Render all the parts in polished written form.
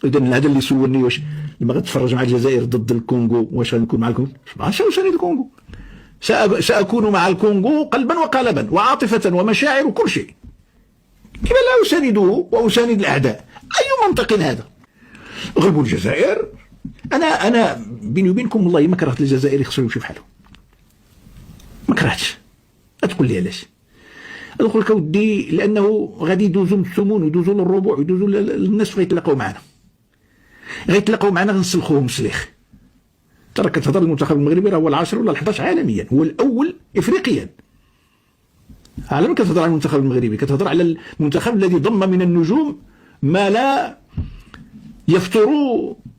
اذا هذا اللي سولني واش لما غتفرج مع الجزائر ضد الكونغو واش غنكون مع الكونغو؟ ما عرفتش واش الكونغو. ساكون مع الكونغو قلبا وقالبا وعاطفه ومشاعر وكل شيء. كيف لا اسانده واساند الاعداء؟ اي منطق هذا؟ غلبوا الجزائر. انا بيني وبينكم والله ما كرهت الجزائر يخسروا يمشي بحالهم. ما كرهتش. تقول لي علاش؟ نقول لك اودي لانه غادي يدوزوا من الثمون ويدوزوا للربوع ويدوزوا للناس غيتلاقاو معنا. غيتلاقاو معنا غنسلخوهم سليخ. ترى كتهضر المنتخب المغربي راه هو العاشر ولا ال11 عالميا، هو الاول افريقيا. عالم كتهضر على المنتخب المغربي، كتهضر على المنتخب الذي ضم من النجوم ما لا يفتر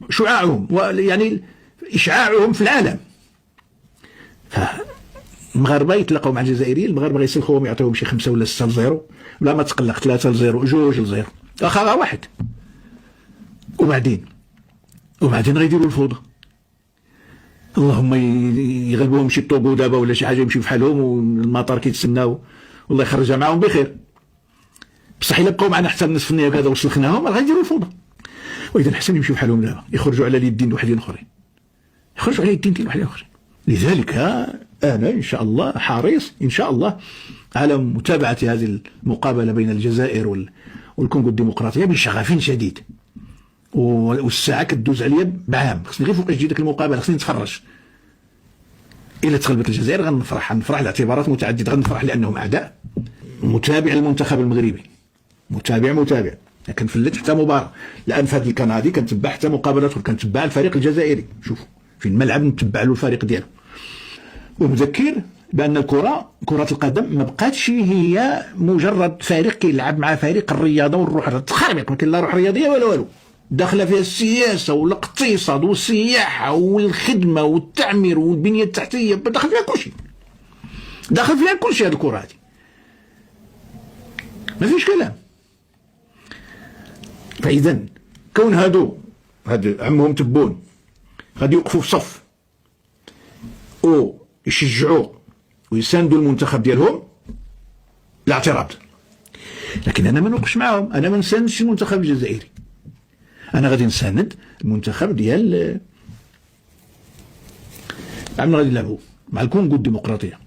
شعاعهم ويعني اشعاعهم في العالم. المغاربه يتلاقوا مع الجزائريين، المغاربه غيسلخوهم يعطيوهم شي 5 ولا 6 ل0، ولا ما تقلق 3 ل0 2 ل0 واخا واحد. وبعدين غيديروا الفوضى. اللهم يغلبوهم شي طوبو دابا ولا شي حاجه يمشي بحالهم والمطار كيتسناو والله يخرجها معاهم بخير. بصح الا بقاو معنا حتى النصف النهائي هذا وسلخناهم راه غيديروا الفوضى. واذا احسن يمشيو بحالهم دابا، يخرجوا على اليدين وحدين اخرين، يخرجوا على يدين وحدين اخرين. لذلك انا ان شاء الله حريص ان شاء الله على متابعه هذه المقابله بين الجزائر والكونغو الديمقراطيه بشغف شديد. والساعه كدوز عليا بعام، خصني غير فوقاش تجي ديك المقابله خصني نتفرج. الا تغلبت الجزائر غنفرح لاعتبارات متعدده، غنفرح لانهم اعداء. متابع المنتخب المغربي، متابع كنفلت حتى مباراه. الان في هذا القناه كنتبع حتى مقابلات كنتبع الفريق الجزائري، شوف في الملعب نتبع له الفريق ديالو. ومذكر بان كره القدم ما بقاتش هي مجرد فريق كيلعب مع فريق الرياضه والروح تخربق، ما كاين لا روح رياضيه ولا والو. داخله فيها السياسه والاقتصاد والسياحه والخدمه والتعمير والبنيه التحتيه، داخل فيها كل شيء، داخل فيها كل شيء. هذه الكره هذه ما فيش كلام. فاذا كون هادو عمهم تبون غادي يوقفوا في صف ويشجعوا ويساندوا المنتخب ديالهم، لا اعتراض. لكن انا ما نوقفش معاهم، انا ما نساندش المنتخب الجزائري، انا غادي نساند المنتخب ديال عمنا غادي نلعبوا مع الكونغو الديمقراطيه.